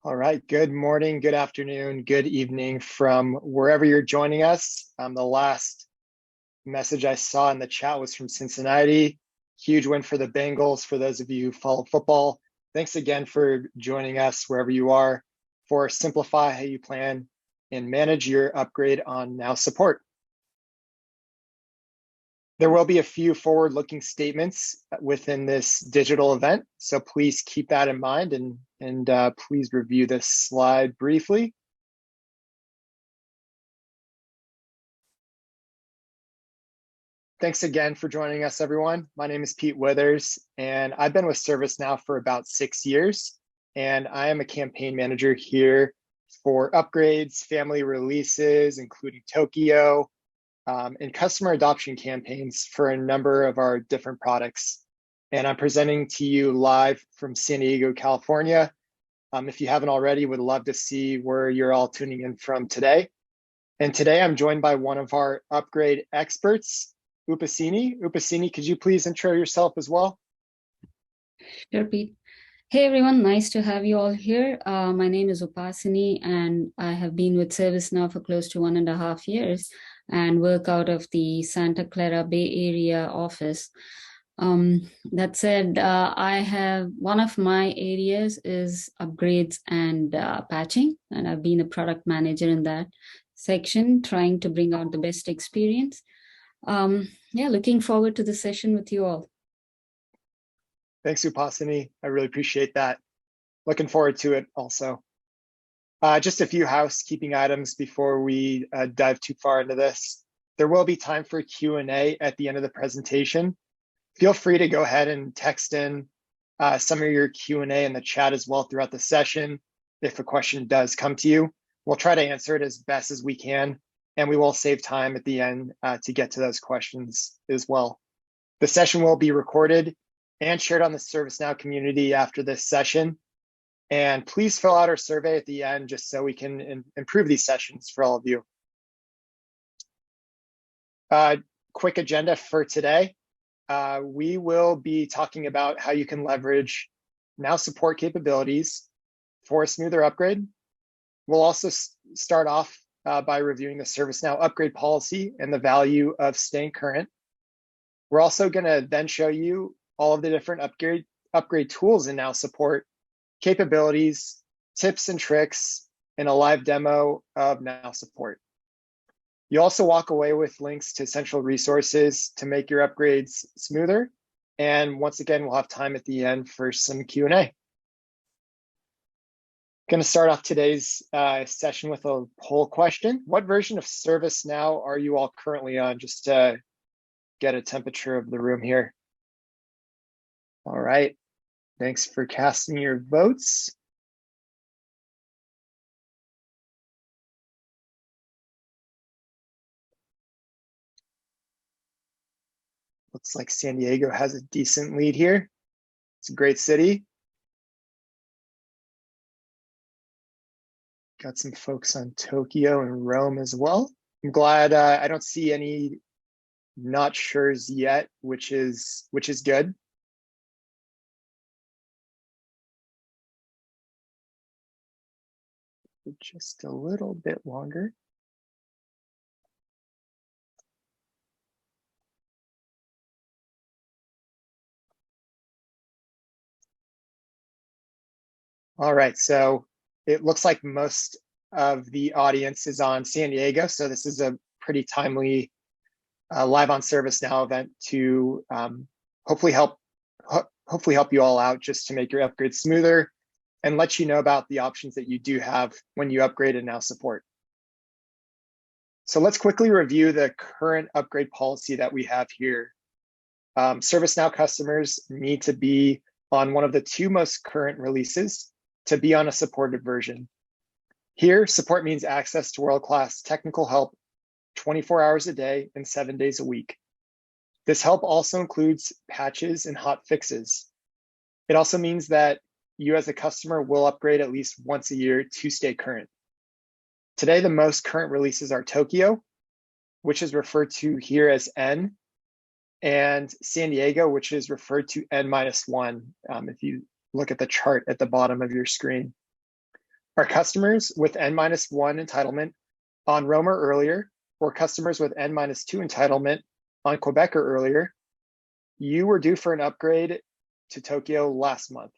All right, good morning, good afternoon, good evening from wherever you're joining us. The last message I saw in the chat was from Cincinnati. Huge win for the Bengals. For those of you who follow football, thanks again for joining us wherever you are for Simplify How You Plan and Manage Your Upgrade on Now Support. There will be a few forward-looking statements within this digital event, so please keep that in mind and please review this slide briefly. Thanks again for joining us, everyone. My name is Pete Withers, and I've been with ServiceNow for about 6 years, and I am a campaign manager here for upgrades, family releases, including Tokyo, and customer adoption campaigns for a number of our different products. And I'm presenting to you live from San Diego, California. If you haven't already, would love to see where you're all tuning in from today. And today I'm joined by one of our upgrade experts, Upasini. Upasini, could you please intro yourself as well? Sure, Pete. Hey everyone, nice to have you all here. My name is Upasini and I have been with ServiceNow for close to 1.5 years and work out of the Santa Clara Bay Area office. That said, I have one of my areas is upgrades and patching, and I've been a product manager in that section, trying to bring out the best experience. Looking forward to the session with you all. Thanks, Upasini. I really appreciate that. Looking forward to it also. Just a few housekeeping items before we dive too far into this. There will be time for Q&A at the end of the presentation. Feel free to go ahead and text in some of your Q&A in the chat as well throughout the session. If a question does come to you, we'll try to answer it as best as we can, and we will save time at the end to get to those questions as well. The session will be recorded and shared on the ServiceNow community after this session. And please fill out our survey at the end just so we can improve these sessions for all of you. Quick agenda for today. We will be talking about how you can leverage Now Support capabilities for a smoother upgrade. We'll also start off by reviewing the ServiceNow upgrade policy and the value of staying current. We're also going to then show you all of the different upgrade tools in Now Support, capabilities, tips and tricks, and a live demo of Now Support. You also walk away with links to essential resources to make your upgrades smoother. And once again, we'll have time at the end for some Q&A. Going to start off today's session with a poll question. What version of ServiceNow are you all currently on? Just to get a temperature of the room here. All right. Thanks for casting your votes. Looks like San Diego has a decent lead here. It's a great city. Got some folks on Tokyo and Rome as well. I'm glad I don't see any not sures yet, which is good. Just a little bit longer. All right, so it looks like most of the audience is on San Diego, so this is a pretty timely live on ServiceNow event to hopefully help you all out just to make your upgrade smoother and let you know about the options that you do have when you upgrade and Now Support. So let's quickly review the current upgrade policy that we have here. ServiceNow customers need to be on one of the 2 most current releases to be on a supported version. Here, support means access to world-class technical help 24 hours a day and 7 days a week. This help also includes patches and hot fixes. It also means that you as a customer will upgrade at least once a year to stay current. Today, the most current releases are Tokyo, which is referred to here as N, and San Diego, which is referred to N-1 if you look at the chart at the bottom of your screen. Our customers with N-1 entitlement on Rome or earlier, or customers with N-2 entitlement on Quebec or earlier, you were due for an upgrade to Tokyo last month,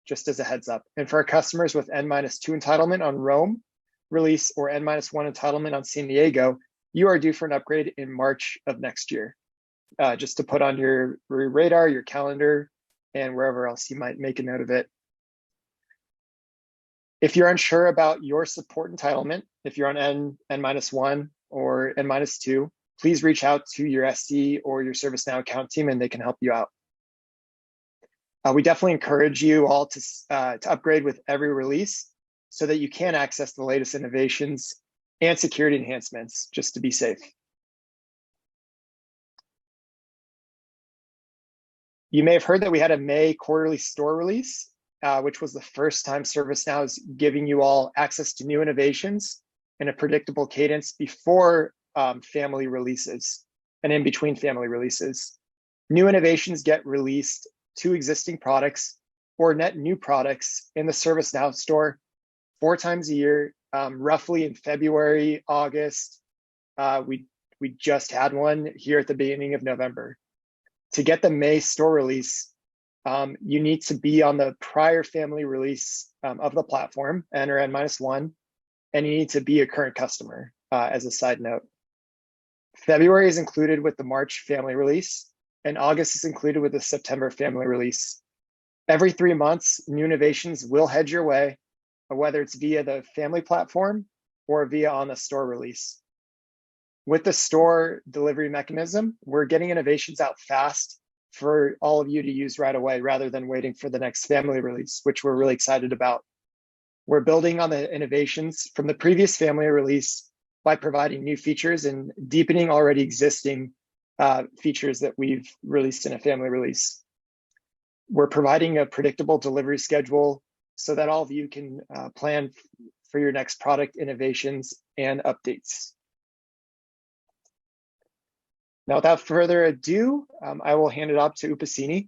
just as a heads up. And for our customers with N-2 entitlement on Rome release or N-1 entitlement on San Diego, you are due for an upgrade in March of next year. Just to put on your radar, your calendar, and wherever else you might make a note of it. If you're unsure about your support entitlement, if you're on N-1 or N-2, please reach out to your SD or your ServiceNow account team and they can help you out. We definitely encourage you all to upgrade with every release so that you can access the latest innovations and security enhancements just to be safe. You may have heard that we had a May quarterly store release, which was the first time ServiceNow is giving you all access to new innovations in a predictable cadence before family releases and in between family releases. New innovations get released to existing products or net new products in the ServiceNow store 4 times a year, roughly in February, August. We just had one here at the beginning of November. To get the May store release, you need to be on the prior family release of the platform, enter N-1, and you need to be a current customer, as a side note. February is included with the March family release, and August is included with the September family release. Every 3 months, new innovations will head your way, whether it's via the family platform or via on the store release. With the store delivery mechanism, we're getting innovations out fast for all of you to use right away rather than waiting for the next family release, which we're really excited about. We're building on the innovations from the previous family release by providing new features and deepening already existing features that we've released in a family release. We're providing a predictable delivery schedule so that all of you can plan for your next product innovations and updates. Now, without further ado, I will hand it off to Upasini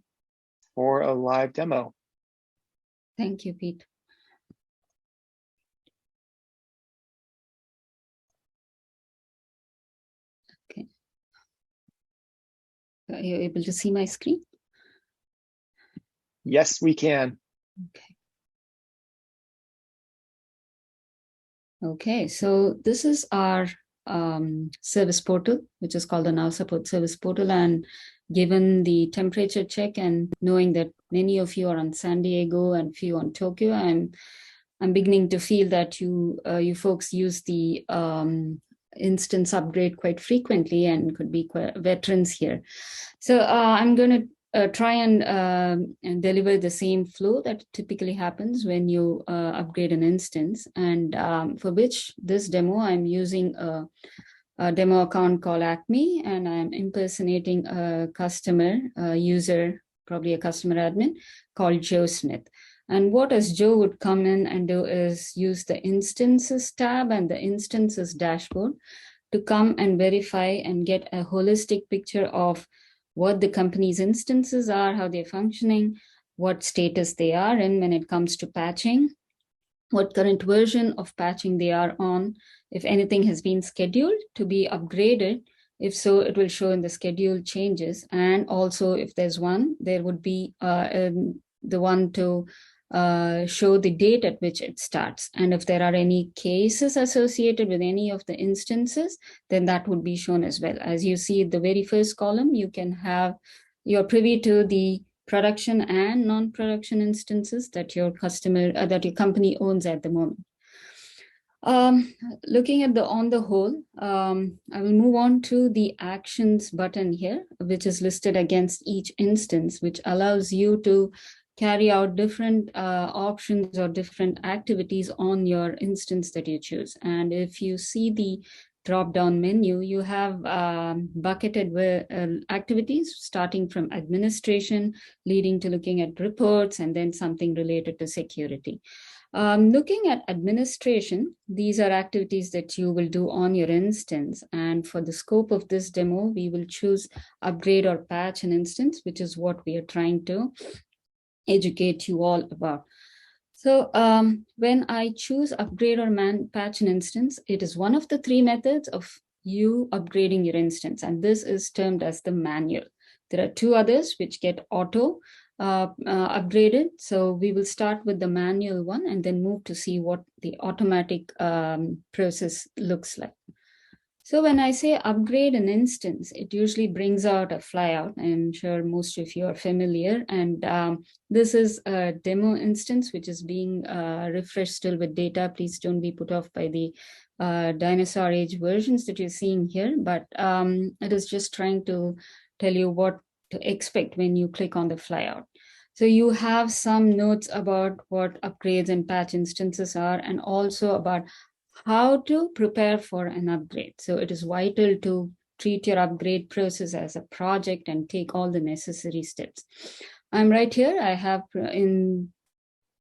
for a live demo. Thank you, Pete. Okay. Are you able to see my screen? Yes, we can. Okay. Okay, so this is our service portal, which is called the Now Support Service Portal. And given the temperature check and knowing that many of you are on San Diego and few on Tokyo, I'm beginning to feel that you folks use the instance upgrade quite frequently and could be veterans here. So I'm going to try and deliver the same flow that typically happens when you upgrade an instance, and for which this demo I'm using a demo account called Acme, and I'm impersonating a customer user, probably a customer admin called Joe Smith. And what as Joe would come in and do is use the instances tab and the instances dashboard to come and verify and get a holistic picture of what the company's instances are, how they're functioning, what status they are in when it comes to patching, what current version of patching they are on, if anything has been scheduled to be upgraded. If so, it will show in the schedule changes. And also if there's one, there would be the one to show the date at which it starts. And if there are any cases associated with any of the instances, then that would be shown as well. As you see the very first column, you can have, you're privy to the production and non-production instances that your customer, that your company owns at the moment. Looking at on the whole, I will move on to the actions button here, which is listed against each instance, which allows you to carry out different options or different activities on your instance that you choose. And if you see the drop-down menu, you have bucketed activities starting from administration, leading to looking at reports, and then something related to security. Looking at administration, these are activities that you will do on your instance. And for the scope of this demo, we will choose upgrade or patch an instance, which is what we are trying to educate you all about. So when I choose upgrade or patch an instance, it is one of the three methods of you upgrading your instance, and this is termed as the manual. There are two others which get auto upgraded. So we will start with the manual one and then move to see what the automatic process looks like. So when I say upgrade an instance, it usually brings out a flyout. I'm sure most of you are familiar. And this is a demo instance, which is being refreshed still with data. Please don't be put off by the dinosaur age versions that you're seeing here. But it is just trying to tell you what to expect when you click on the flyout. So you have some notes about what upgrades and patch instances are, and also about how to prepare for an upgrade. So it is vital to treat your upgrade process as a project and take all the necessary steps. I'm right here. I have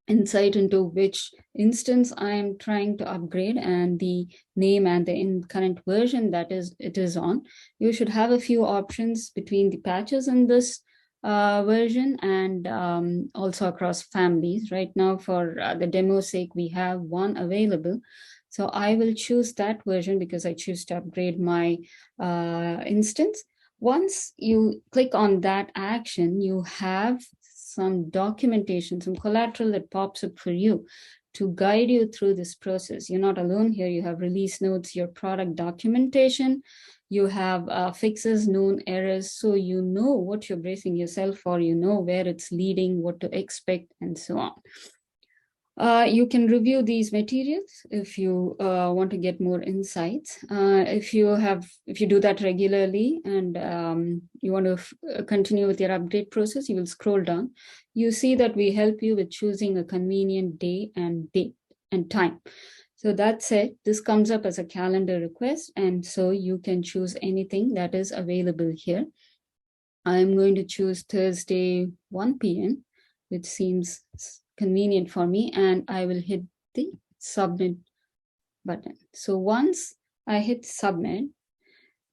insight into which instance I'm trying to upgrade and the name and the current version that it is on. You should have a few options between the patches in this version and also across families. Right now, for the demo sake, we have one available. So I will choose that version because I choose to upgrade my instance. Once you click on that action, you have some documentation, some collateral that pops up for you to guide you through this process. You're not alone here. You have release notes, your product documentation, you have fixes, known errors, so you know what you're bracing yourself for, you know where it's leading, what to expect, and so on. You can review these materials if you want to get more insights. If you do that regularly and you want to continue with your update process, you will scroll down. You see that we help you with choosing a convenient day and date and time. So that said, this comes up as a calendar request, and so you can choose anything that is available here. I'm going to choose Thursday, 1 p.m., which seems convenient for me, and I will hit the submit button. So once I hit submit,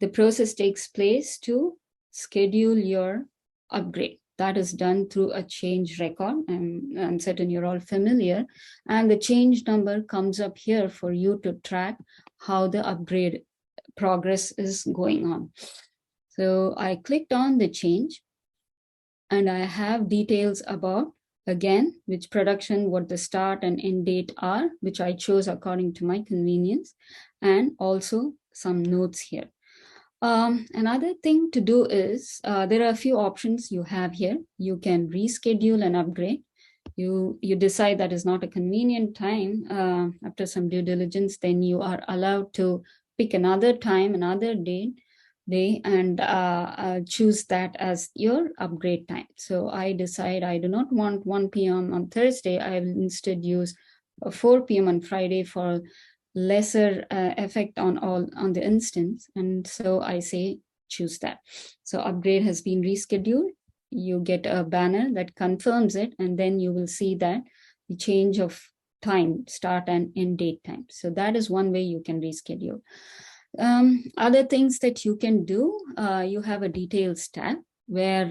the process takes place to schedule your upgrade. That is done through a change record, and I'm certain you're all familiar. And the change number comes up here for you to track how the upgrade progress is going on. So I clicked on the change, and I have details about, again, which production, what the start and end date are, which I chose according to my convenience, and also some notes here. Another thing to do is, there are a few options you have here. You can reschedule an upgrade. You decide that is not a convenient time after some due diligence, then you are allowed to pick another time, another day, and choose that as your upgrade time. So I decide I do not want 1 p.m. on Thursday. I will instead use 4 p.m. on Friday for lesser effect on the instance. And so I say choose that. So upgrade has been rescheduled. You get a banner that confirms it, and then you will see that the change of time, start and end date time. So that is one way you can reschedule. Other things that you can do, you have a details tab where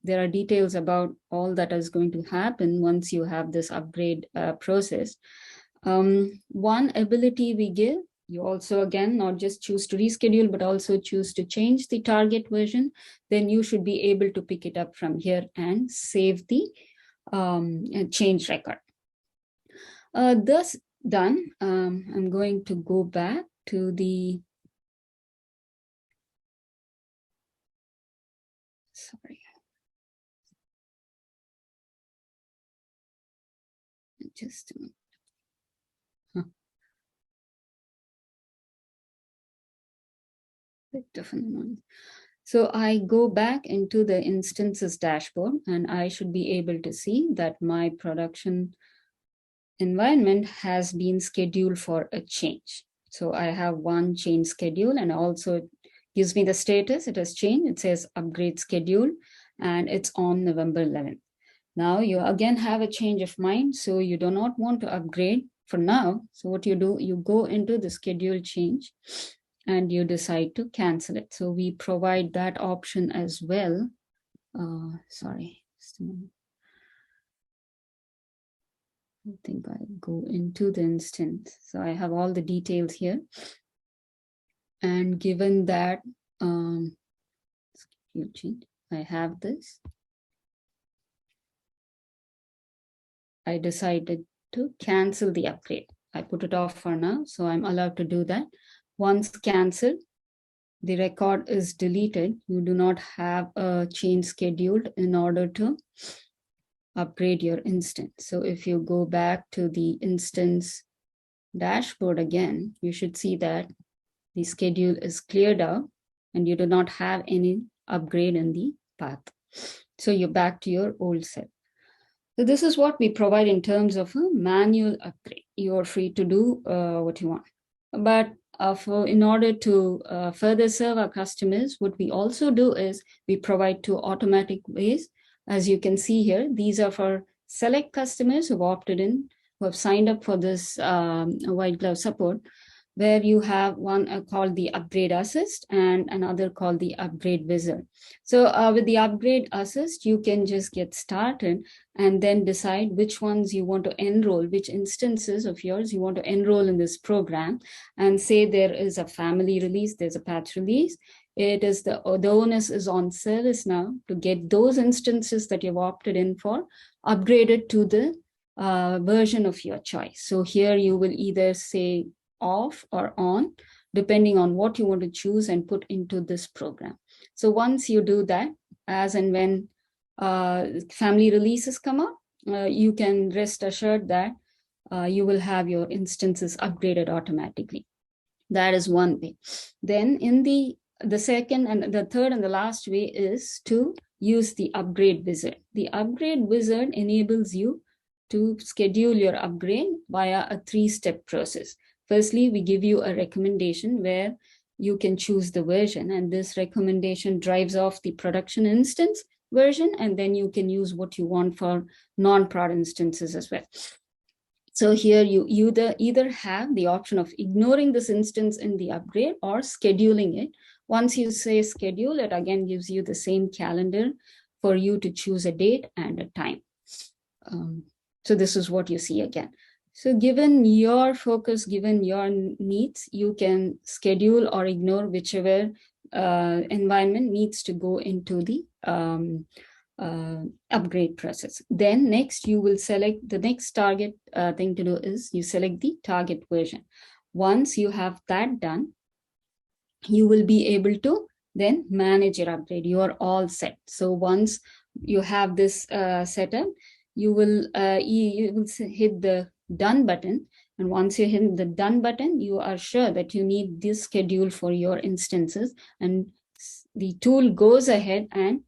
there are details about all that is going to happen once you have this upgrade process. One ability we give, you also, again, not just choose to reschedule, but also choose to change the target version, then you should be able to pick it up from here and save the change record. Thus done, I'm going to go back to the, sorry. Just a minute. So I go back into the instances dashboard, and I should be able to see that my production environment has been scheduled for a change. So I have one change schedule, and also it gives me the status. It has changed. It says upgrade schedule, and it's on November 11th. Now you again have a change of mind. So you do not want to upgrade for now. So what you do, you go into the schedule change and you decide to cancel it. So we provide that option as well. Sorry. I think I go into the instance. So I have all the details here. And given that, I have this, I decided to cancel the upgrade. I put it off for now, so I'm allowed to do that. Once canceled, the record is deleted. You do not have a change scheduled in order to upgrade your instance. So if you go back to the instance dashboard again, you should see that the schedule is cleared out and you do not have any upgrade in the path. So you're back to your old set. So this is what we provide in terms of a manual upgrade. You're free to do what you want. But in order to further serve our customers, what we also do is we provide two automatic ways. As you can see here, these are for select customers who've opted in, who have signed up for this white glove support, where you have one called the Upgrade Assist and another called the Upgrade Wizard. So with the Upgrade Assist, you can just get started and then decide which ones you want to enroll, which instances of yours you want to enroll in this program. And say there is a family release, there's a patch release. It is the onus is on ServiceNow to get those instances that you've opted in for upgraded to the version of your choice. So here you will either say off or on, depending on what you want to choose and put into this program. So once you do that, as and when family releases come up, you can rest assured that you will have your instances upgraded automatically. That is one way. Then in the second and the third and the last way is to use the Upgrade Wizard. The Upgrade Wizard enables you to schedule your upgrade via a 3-step process. Firstly, we give you a recommendation where you can choose the version, and this recommendation drives off the production instance version, and then you can use what you want for non-prod instances as well. So here you either have the option of ignoring this instance in the upgrade or scheduling it. Once you say schedule, it again gives you the same calendar for you to choose a date and a time. So this is what you see again. So given your focus, given your needs, you can schedule or ignore whichever environment needs to go into the upgrade process. Then next, you will select the next target thing to do is you select the target version. Once you have that done, you will be able to then manage your upgrade. You are all set. So once you have this set up, you will hit the done button. And once you hit the done button, you are sure that you need this schedule for your instances. And the tool goes ahead and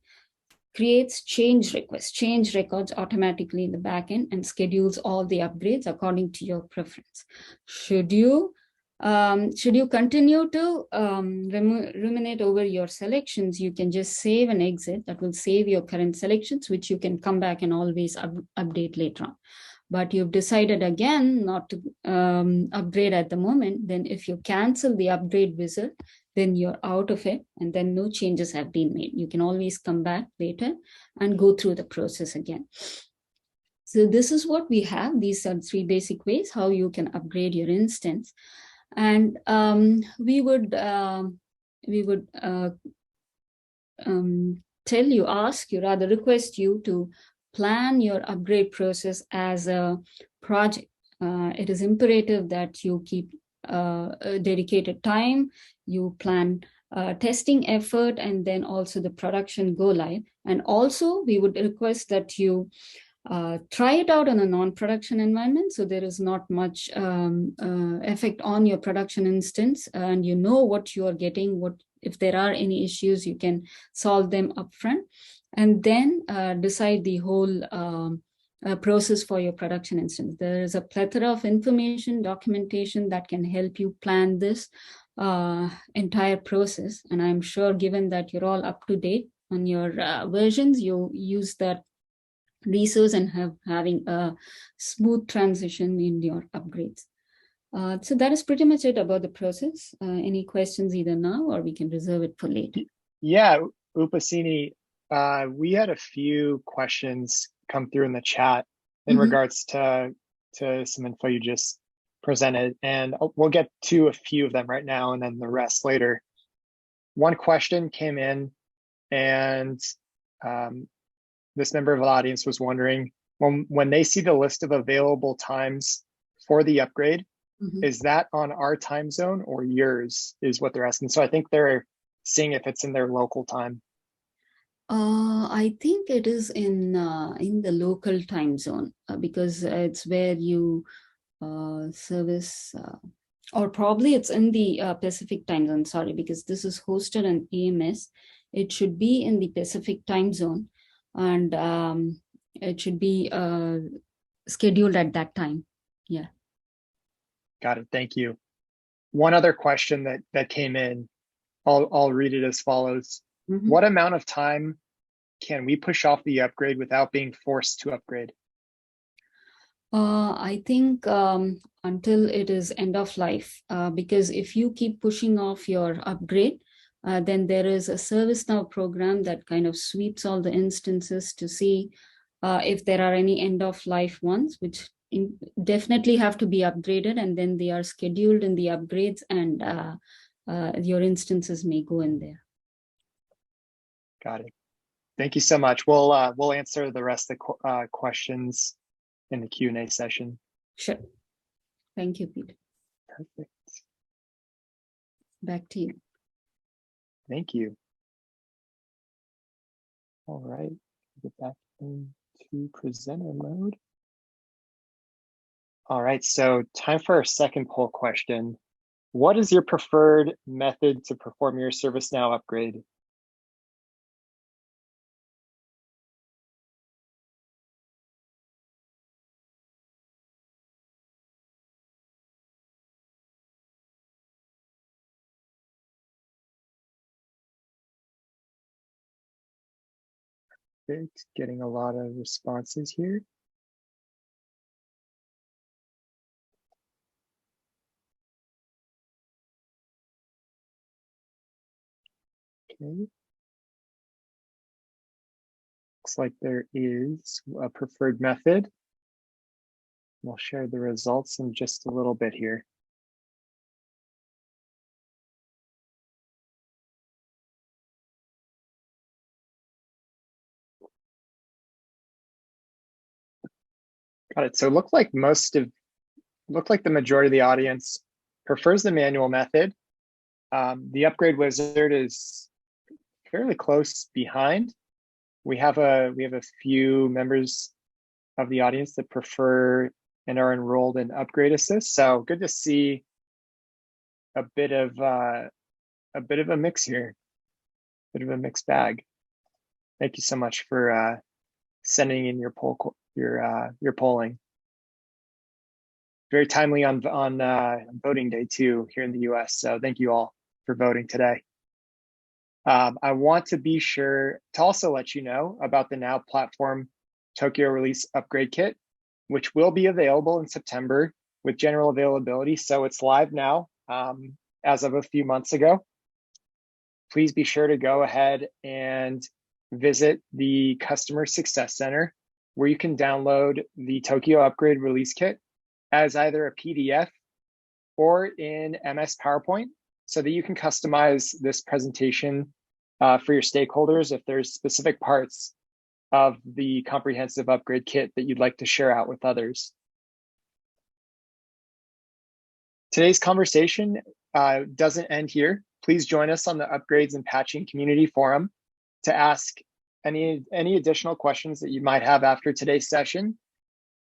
creates change requests, change records automatically in the backend and schedules all the upgrades according to your preference. Should you continue to ruminate over your selections, you can just save and exit. That will save your current selections, which you can come back and always update later on. But you've decided again not to upgrade at the moment, then if you cancel the Upgrade Wizard, then you're out of it and then no changes have been made. You can always come back later and go through the process again. So this is what we have. These are 3 basic ways how you can upgrade your instance. And we would request you to plan your upgrade process as a project. It is imperative that you keep a dedicated time, you plan testing effort, and then also the production go live. And also we would request that you try it out in a non-production environment, so there is not much effect on your production instance, and you know what you are getting. What if there are any issues, you can solve them upfront, and then decide the whole process for your production instance. There is a plethora of information, documentation that can help you plan this entire process. And I'm sure, given that you're all up to date on your versions, you use that resource and having a smooth transition in your upgrades. So that is pretty much it about the process. Any questions either now or we can reserve it for later? Yeah, Upasini, we had a few questions come through in the chat in regards to to some info you just presented, and we'll get to a few of them right now and then the rest later. One question came in, and this member of the audience was wondering, when they see the list of available times for the upgrade, is that on our time zone or yours, is what they're asking. So I think they're seeing if it's in their local time. I think it is in the local time zone because it's where you service, or probably it's in the Pacific time zone. Sorry, because this is hosted on AMS. It should be in the Pacific time zone, and it should be scheduled at that time. Yeah. Got it. Thank you. One other question that came in, I'll read it as follows. What amount of time can we push off the upgrade without being forced to upgrade? I think until it is end of life, because if you keep pushing off your upgrade, then there is a ServiceNow program that kind of sweeps all the instances to see if there are any end of life ones, which definitely have to be upgraded, and then they are scheduled in the upgrades, and your instances may go in there. Got it. Thank you so much. We'll answer the rest of the questions in the Q&A session. Sure. Thank you, Pete. Perfect. Back to you. Thank you. All right, get back into presenter mode. All right, so time for our second poll question. What is your preferred method to perform your ServiceNow upgrade? It's getting a lot of responses here. Okay. Looks like there is a preferred method. We'll share the results in just a little bit here. Got it. So it looked like the majority of the audience prefers the manual method. The upgrade wizard is fairly close behind. We have a few members of the audience that prefer and are enrolled in Upgrade Assist. So good to see a bit of a mix here, bit of a mixed bag. Thank you so much for sending in your polling. Very timely on voting day too here in the US. So thank you all for voting today. I want to be sure to also let you know about the Now Platform Tokyo Release Upgrade Kit, which will be available in September with general availability. So it's live now as of a few months ago. Please be sure to go ahead and visit the Customer Success Center, where you can download the Tokyo Upgrade Release Kit as either a PDF or in MS PowerPoint, so that you can customize this presentation for your stakeholders if there's specific parts of the comprehensive upgrade kit that you'd like to share out with others. Today's conversation doesn't end here. Please join us on the Upgrades and Patching Community Forum to ask any additional questions that you might have after today's session.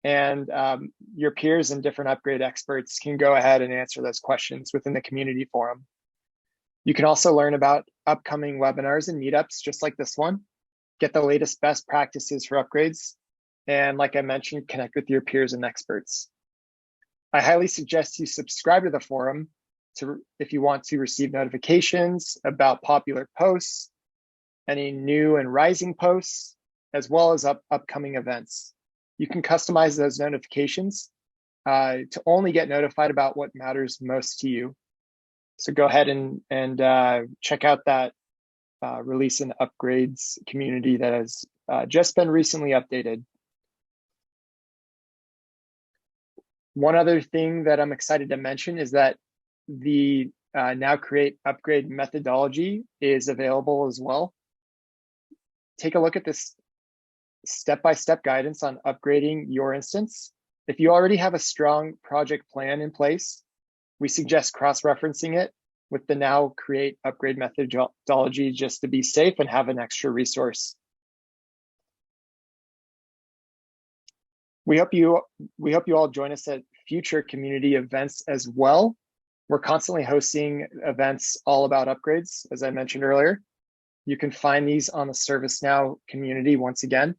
And your peers and different upgrade experts can go ahead and answer those questions within the community forum. You can also learn about upcoming webinars and meetups just like this one, get the latest best practices for upgrades, and like I mentioned, connect with your peers and experts. I highly suggest you subscribe to the forum if you want to receive notifications about popular posts, any new and rising posts, as well as upcoming events. You can customize those notifications to only get notified about what matters most to you. So go ahead and check out that release and upgrades community that has just been recently updated. One other thing that I'm excited to mention is that the Now Create Upgrade methodology is available as well. Take a look at this step-by-step guidance on upgrading your instance. If you already have a strong project plan in place, we suggest cross-referencing it with the Now Create Upgrade methodology just to be safe and have an extra resource. We hope you all join us at future community events as well. We're constantly hosting events all about upgrades, as I mentioned earlier. You can find these on the ServiceNow community once again.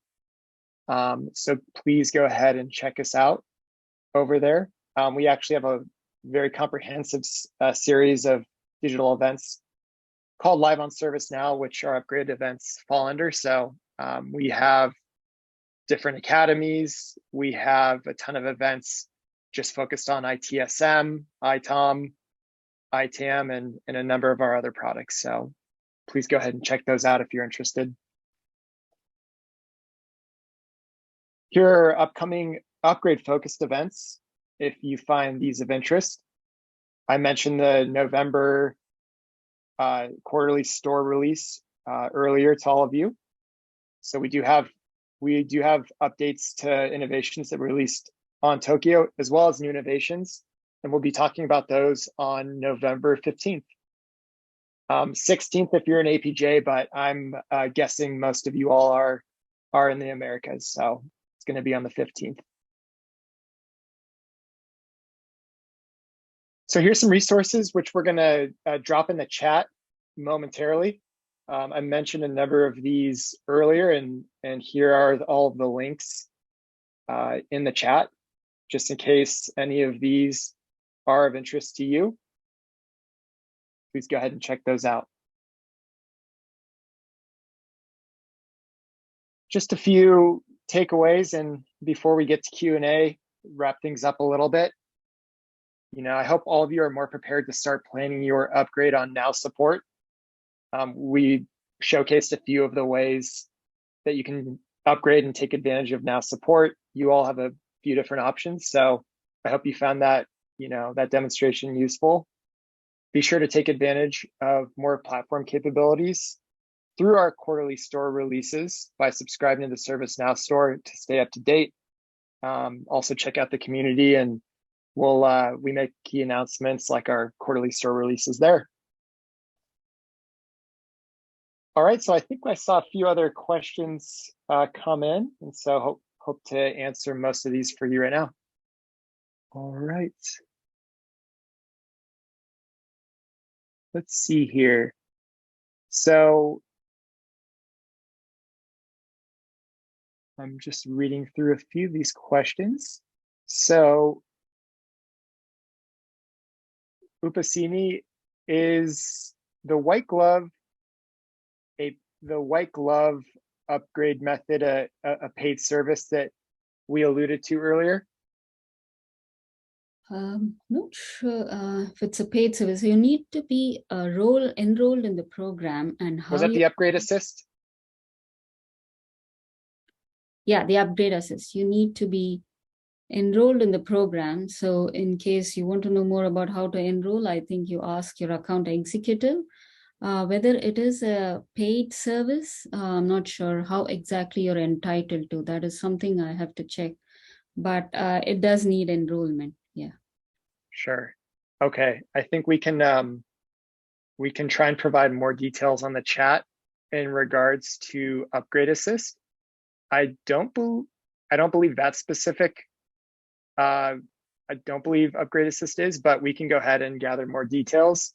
So please go ahead and check us out over there. We actually have a very comprehensive series of digital events called Live on ServiceNow, which our upgrade events fall under. So we have different academies. We have a ton of events just focused on ITSM, ITOM, ITAM, and a number of our other products. So please go ahead and check those out if you're interested. Here are upcoming upgrade-focused events if you find these of interest. I mentioned the November quarterly store release earlier to all of you. So we do have updates to innovations that were released on Tokyo, as well as new innovations, and we'll be talking about those on November 15th. 16th if you're an APJ, but I'm guessing most of you all are in the Americas, so it's going to be on the 15th. So here's some resources which we're going to drop in the chat momentarily. I mentioned a number of these earlier, and here are all of the links in the chat, just in case any of these are of interest to you. Please go ahead and check those out. Just a few takeaways, and before we get to Q&A, wrap things up a little bit. I hope all of you are more prepared to start planning your upgrade on Now support. We showcased a few of the ways that you can upgrade and take advantage of Now support. You all have a few different options, so I hope you found that that demonstration useful. Be sure to take advantage of more platform capabilities through our quarterly store releases by subscribing to the ServiceNow store to stay up to date. Also check out the community, and we make key announcements like our quarterly store releases there. All right, so I think I saw a few other questions come in, and so hope to answer most of these for you right now. All right. Let's see here. So I'm just reading through a few of these questions. So Upasini, is the white glove upgrade method a paid service that we alluded to earlier? Not sure if it's a paid service. You need to be enrolled in the program, and how was that the upgrade assist? Yeah, the upgrade assist. You need to be enrolled in the program. So in case you want to know more about how to enroll, I think you ask your account executive whether it is a paid service. I'm not sure how exactly you're entitled to. That is something I have to check, but it does need enrollment. Yeah. Don't Okay, I think we can try and provide more details on the chat in regards to upgrade assist. I don't believe that's specific. I don't believe upgrade assist is, but we can go ahead and gather more details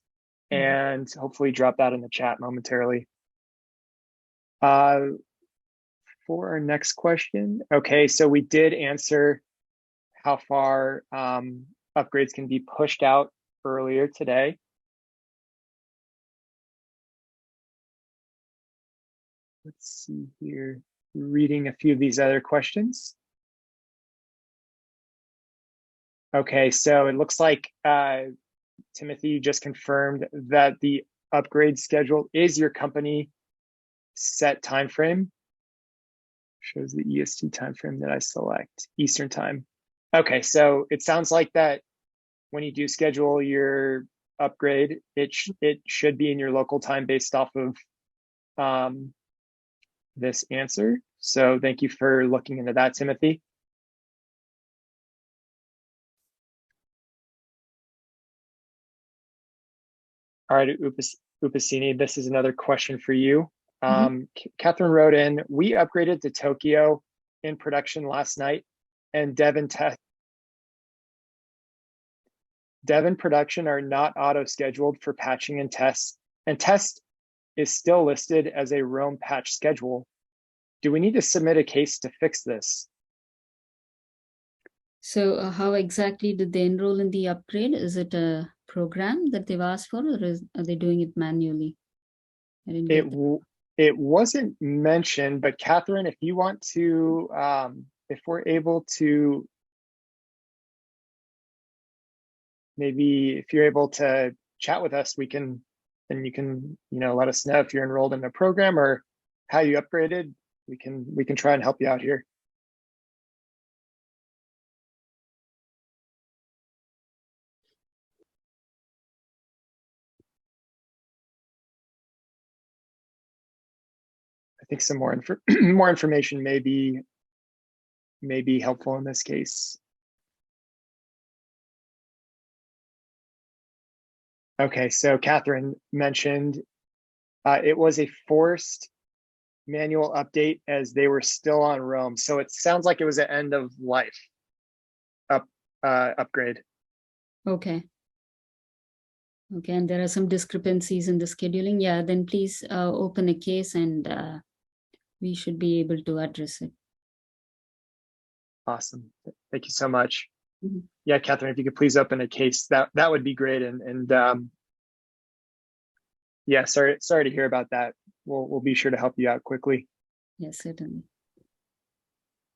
and hopefully drop that in the chat momentarily. For our next question, okay, so we did answer how far upgrades can be pushed out earlier today. Let's see here, reading a few of these other questions. Okay, so it looks like Timothy just confirmed that the upgrade schedule is your company set time frame. Shows the EST time frame that I select, Eastern time. Okay, so it sounds like that when you do schedule your upgrade, it should be in your local time based off of um, this answer. So thank you for looking into that, Timothy. All right, Upasini, this is another question for you. Catherine wrote in, we upgraded to Tokyo in production last night, and Devon production are not auto-scheduled for patching and tests, and test is still listed as a Rome patch schedule. Do we need to submit a case to fix this? So how exactly did they enroll in the upgrade? Is it a program that they've asked for, or are they doing it manually? I didn't get that. It wasn't mentioned, but Catherine, if you want to, if we're able to, maybe if you're able to chat with us, then you can, let us know if you're enrolled in a program or how you upgraded. We can try and help you out here. I think some more more information may be helpful in this case. Okay, so Catherine mentioned it was a forced manual update as they were still on Rome. So it sounds like it was an end of life upgrade. Okay. Okay, and there are some discrepancies in the scheduling. Yeah, then please open a case and we should be able to address it. Awesome. Thank you so much. Yeah, Catherine, if you could please open a case, that would be great. And yeah, sorry to hear about that. We'll be sure to help you out quickly. Yes, certainly.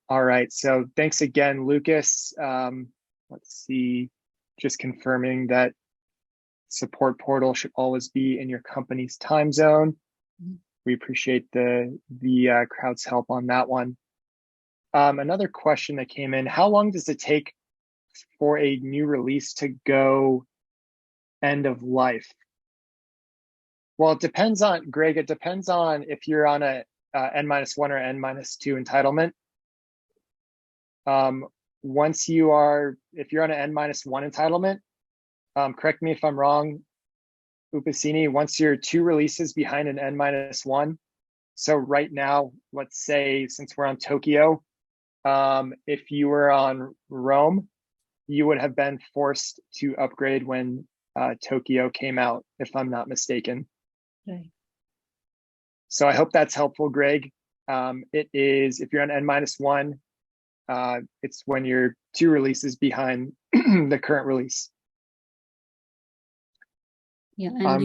All right. So thanks again, Lucas. Let's see, just confirming that support portal should always be in your company's time zone. We appreciate the crowd's help on that one. Another question that came in, how long does it take for a new release to go end of life? Well, it depends on, Greg, it depends on if you're on a N-1 or N-2 entitlement. If you're on an N-1 entitlement, correct me if I'm wrong, Upasini, once you're 2 releases behind an N-1, so right now, let's say, since we're on Tokyo, if you were on Rome, you would have been forced to upgrade when Tokyo came out, if I'm not mistaken. Right. So I hope that's helpful, Greg. It is, if you're on N-1, it's when you're 2 releases behind the current release. Yeah, and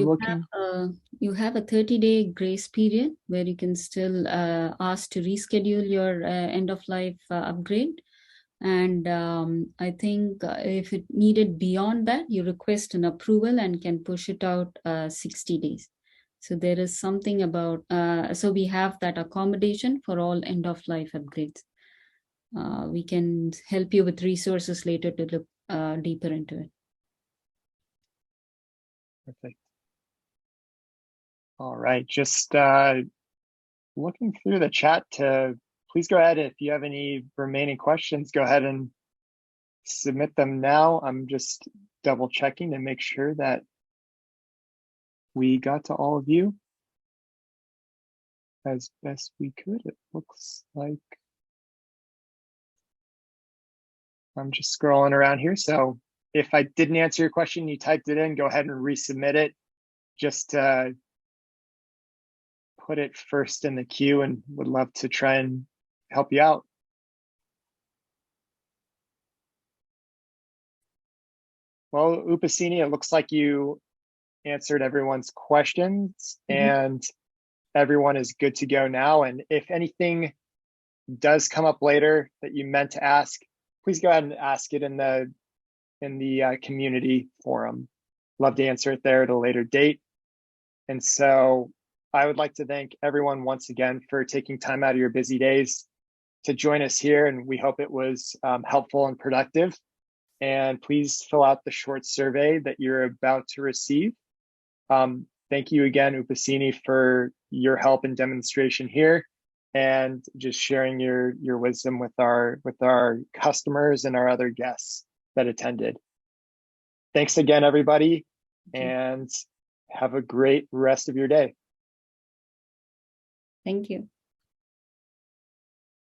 you have a 30-day grace period where you can still ask to reschedule your end of life upgrade. And I think if it needed beyond that, you request an approval and can push it out 60 days. So there is something about, so we have that accommodation for all end of life upgrades. We can help you with resources later to look deeper into it. Perfect. All right, just looking through the chat please go ahead. If you have any remaining questions, go ahead and submit them now. I'm just double checking to make sure that we got to all of you as best we could. It looks like I'm just scrolling around here. So if I didn't answer your question, you typed it in, go ahead and resubmit it. Just put it first in the queue and would love to try and help you out. Well, Upasini, it looks like you answered everyone's questions and everyone is good to go now. And if anything does come up later that you meant to ask, please go ahead and ask it in the community forum. Love to answer it there at a later date. And so I would like to thank everyone once again for taking time out of your busy days to join us here, and we hope it was helpful and productive. And please fill out the short survey that you're about to receive. Thank you again, Upasini, for your help and demonstration here, and just sharing your wisdom with our customers and our other guests that attended. Thanks again, everybody, and have a great rest of your day. Thank you.